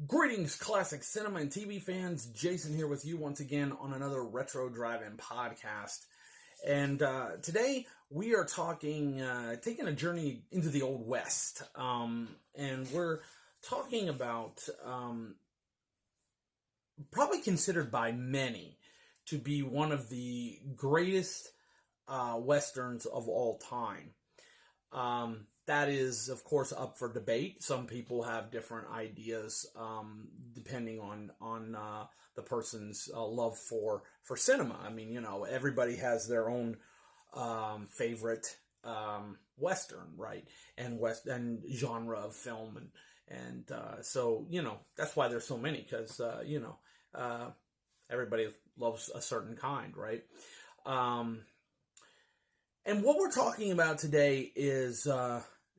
Greetings, classic cinema and TV fans. Jason here with you once again on another Retro Drive-In podcast. And today we are taking a journey into the Old West. And we're talking about probably considered by many to be one of the greatest Westerns of all time. That is, of course, up for debate. Some people have different ideas depending on the person's love for cinema. I mean, you know, everybody has their own favorite Western, right? And genre of film, and so, you know, that's why there's so many, because everybody loves a certain kind, right? And what we're talking about today is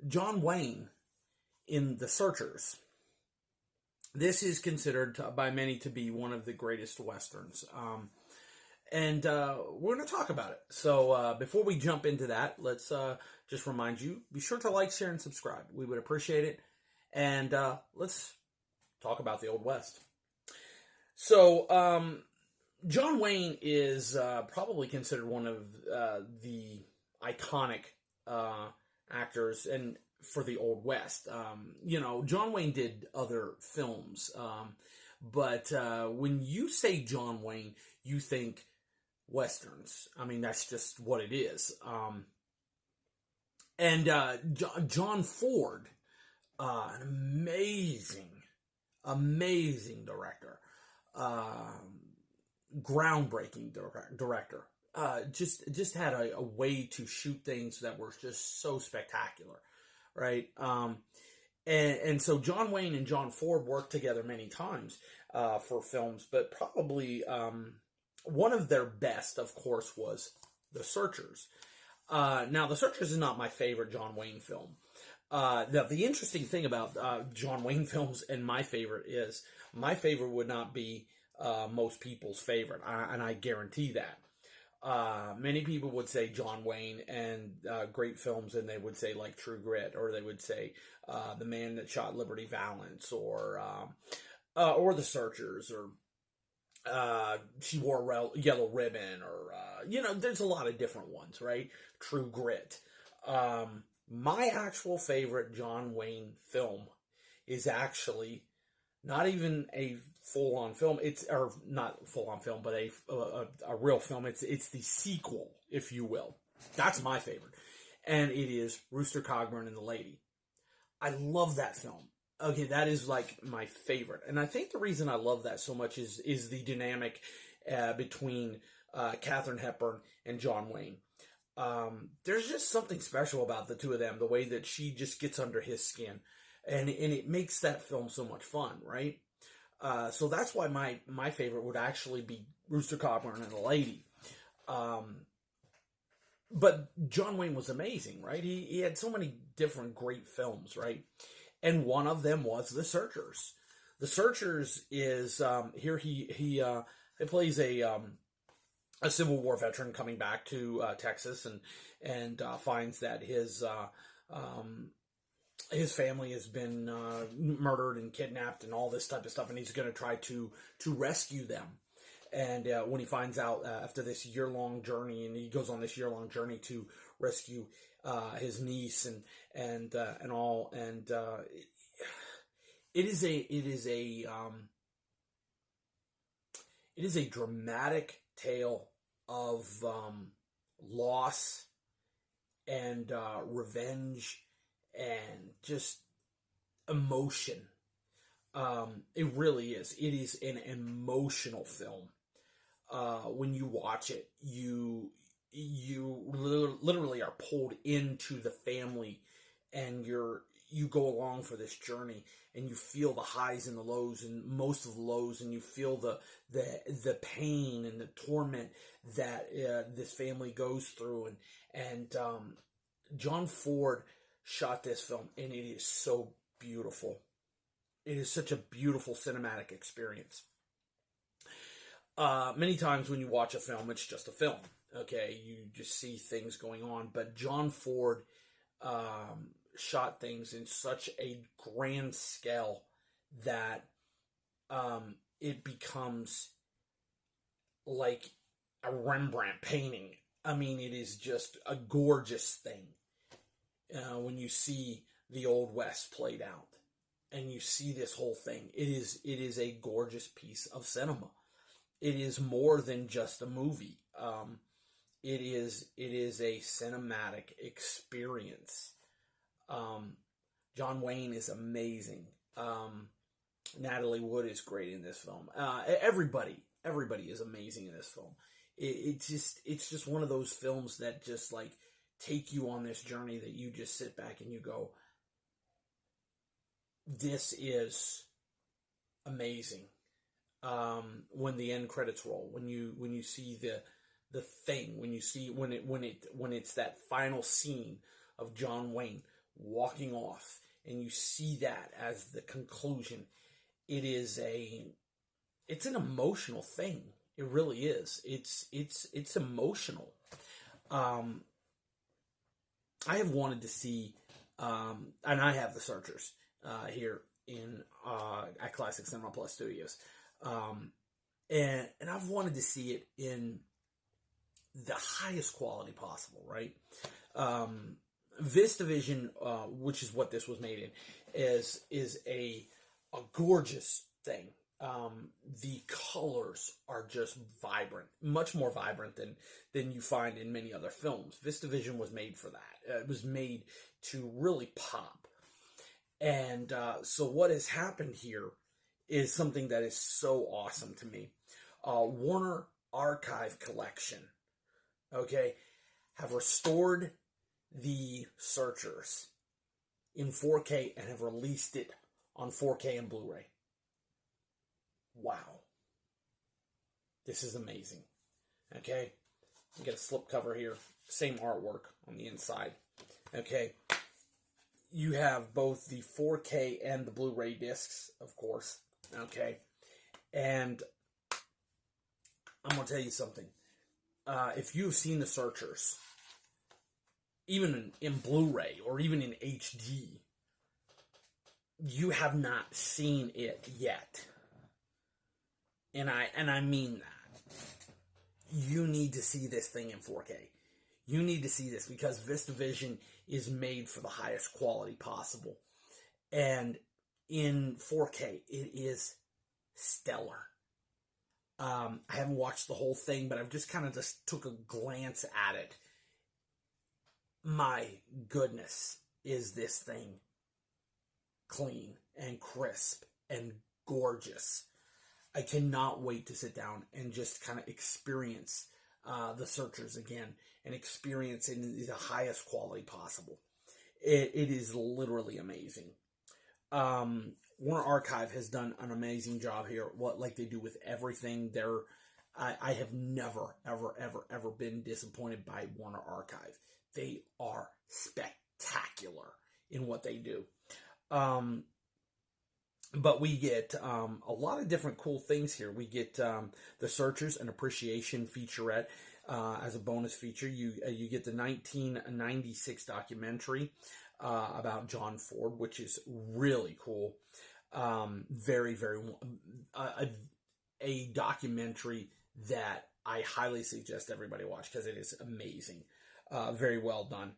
John Wayne in The Searchers. This is considered by many to be one of the greatest Westerns. And we're going to talk about it. So before we jump into that, let's just remind you, be sure to like, share, and subscribe. We would appreciate it. And let's talk about the Old West. So John Wayne is probably considered one of the iconic actors and for the Old West. You know, John Wayne did other films, but when you say John Wayne, you think Westerns. I mean, that's just what it is. And John Ford, an amazing director, groundbreaking director. Just had a way to shoot things that were just so spectacular, right? And so John Wayne and John Ford worked together many times for films, but probably one of their best, of course, was The Searchers. Now, The Searchers is not my favorite John Wayne film. Now, the interesting thing about John Wayne films and my favorite is my favorite would not be most people's favorite, and I guarantee that. Many people would say John Wayne and great films, and they would say like True Grit, or they would say The Man That Shot Liberty Valance, or The Searchers, or She Wore a Yellow Ribbon, or you know, there's a lot of different ones, right? True Grit. My actual favorite John Wayne film is actually not even a full-on film. Or not full-on film, but a real film. It's the sequel, if you will. That's my favorite, and it is Rooster Cogburn and the Lady. I love that film. Okay, that is like my favorite, and I think the reason I love that so much is the dynamic between Katharine Hepburn and John Wayne. There's just something special about the two of them, the way that she just gets under his skin, and it makes that film so much fun, right? So that's why my favorite would actually be Rooster Cogburn and the Lady. But John Wayne was amazing, right? He had so many different great films, right? And one of them was The Searchers. The Searchers is here he plays a Civil War veteran coming back to Texas and finds that his family has been murdered and kidnapped and all this type of stuff, and he's going to try to rescue them. And when he finds out after this year-long journey, and he goes on this year-long journey to rescue his niece and all, and it is a dramatic tale of loss and revenge and just emotion. It really is. It is an emotional film. When you watch it, you literally are pulled into the family, and you go along for this journey, and you feel the highs and the lows, and most of the lows, and you feel the pain and the torment that this family goes through, and John Ford shot this film, and it is so beautiful. It is such a beautiful cinematic experience. Many times when you watch a film, it's just a film. Okay, you just see things going on. But John Ford shot things in such a grand scale that it becomes like a Rembrandt painting. I mean, it is just a gorgeous thing when you see the Old West played out, and you see this whole thing. It is a gorgeous piece of cinema. It is more than just a movie. It is a cinematic experience. John Wayne is amazing. Natalie Wood is great in this film. Everybody is amazing in this film. It's just one of those films that just like take you on this journey that you just sit back and you go, this is amazing. When the end credits roll, when you see the thing, when it's that final scene of John Wayne walking off, and you see that as the conclusion, it's an emotional thing. It really is. It's emotional. I have wanted to see, and I have The Searchers here in at Classic Cinema Plus Studios, and I've wanted to see it in the highest quality possible, right? VistaVision, which is what this was made in, is a gorgeous thing. The colors are just vibrant, much more vibrant than you find in many other films. VistaVision was made for that. It was made to really pop. And so what has happened here is something that is so awesome to me. Warner Archive Collection, okay, have restored The Searchers in 4K and have released it on 4K and Blu-ray. Wow. This is amazing. Okay? You get a slipcover here. Same artwork on the inside. Okay? You have both the 4K and the Blu-ray discs, of course. Okay? And I'm going to tell you something. If you've seen The Searchers, even in Blu-ray or even in HD, you have not seen it yet. And I mean that. You need to see this thing in 4K. You need to see this because VistaVision is made for the highest quality possible. And in 4K, it is stellar. I haven't watched the whole thing, but I've just kind of just took a glance at it. My goodness, is this thing clean and crisp and gorgeous. I cannot wait to sit down and just kind of experience The Searchers again and experience it in the highest quality possible. It is literally amazing. Warner Archive has done an amazing job here, like they do with everything. I have never, ever been disappointed by Warner Archive. They are spectacular in what they do. But we get a lot of different cool things here. We get The Searchers, an appreciation featurette as a bonus feature. You get the 1996 documentary about John Ford, which is really cool. Very a documentary that I highly suggest everybody watch because it is amazing. Very well done.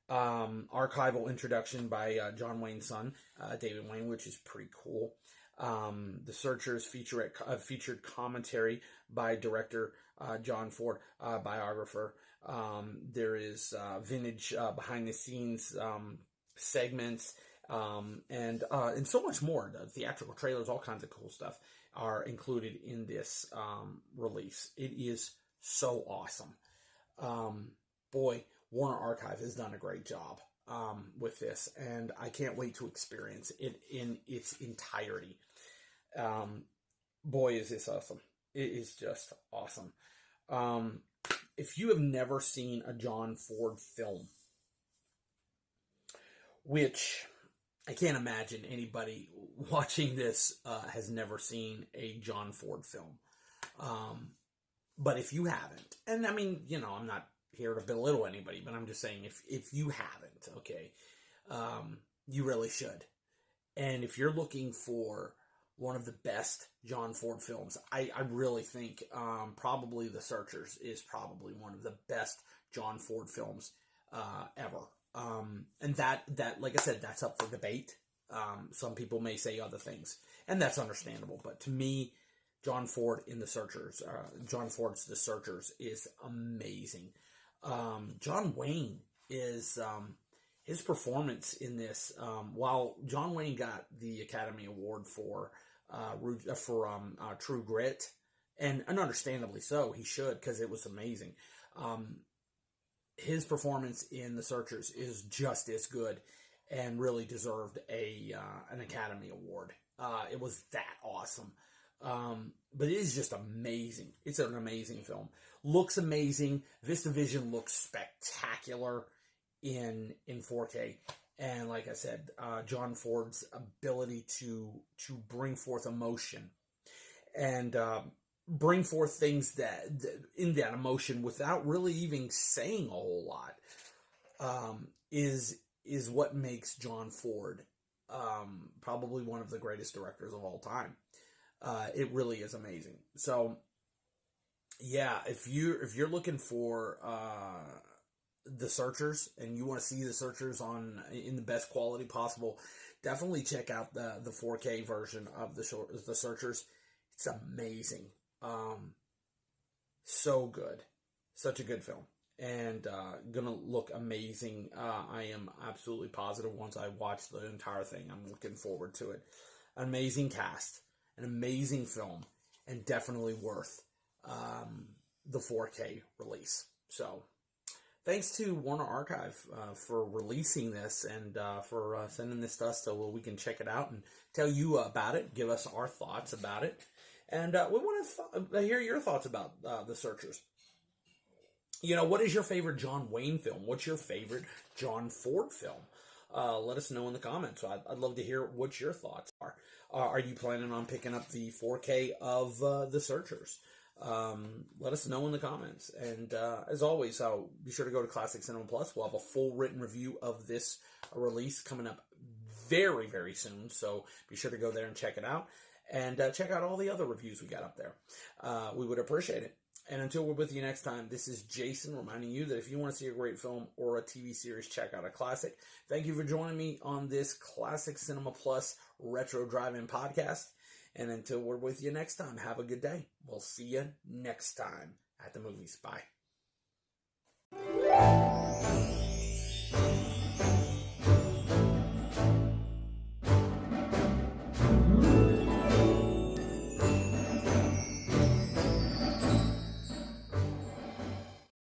Archival introduction by John Wayne's son, David Wayne, which is pretty cool. The Searchers featured commentary by director John Ford, biographer. There is vintage behind the scenes segments and so much more. The theatrical trailers, all kinds of cool stuff are included in this release. It is so awesome. Boy, Warner Archive has done a great job with this, and I can't wait to experience it in its entirety. Boy, is this awesome. It is just awesome. If you have never seen a John Ford film, which I can't imagine anybody watching this has never seen a John Ford film. But if you haven't, and I mean, I'm not here to belittle anybody, but I'm just saying if you haven't, okay, you really should. And if you're looking for one of the best John Ford films, I really think probably The Searchers is probably one of the best John Ford films ever. And that, like I said, that's up for debate. Some people may say other things, and that's understandable. But to me, John Ford's The Searchers is amazing. John Wayne is, his performance in this, while John Wayne got the Academy Award for True Grit, and understandably so, he should, because it was amazing. His performance in The Searchers is just as good, and really deserved an Academy Award. It was that awesome. But it is just amazing. It's an amazing film. Looks amazing. VistaVision looks spectacular in 4K. And like I said, John Ford's ability to bring forth emotion and bring forth things that in that emotion without really even saying a whole lot is what makes John Ford probably one of the greatest directors of all time. It really is amazing. So yeah, if you're looking for The Searchers and you want to see The Searchers in the best quality possible, definitely check out the 4K version of The Searchers. It's amazing. So good. Such a good film. And gonna look amazing. I am absolutely positive once I watch the entire thing. I'm looking forward to it. An amazing cast. An amazing film. And definitely worth the 4K release. So, thanks to Warner Archive for releasing this and for sending this to us so we can check it out and tell you about it, give us our thoughts about it. And we want to hear your thoughts about The Searchers. What is your favorite John Wayne film? What's your favorite John Ford film? Let us know in the comments. I'd love to hear what your thoughts are. Are you planning on picking up the 4K of The Searchers? Let us know in the comments. And as always, be sure to go to Classic Cinema Plus. We'll have a full written review of this release coming up very, very soon. So be sure to go there and check it out. And check out all the other reviews we got up there. We would appreciate it. And until we're with you next time, this is Jason reminding you that if you want to see a great film or a TV series, check out a classic. Thank you for joining me on this Classic Cinema Plus Retro Drive-In podcast. And until we're with you next time, have a good day. We'll see you next time at the movies. Bye.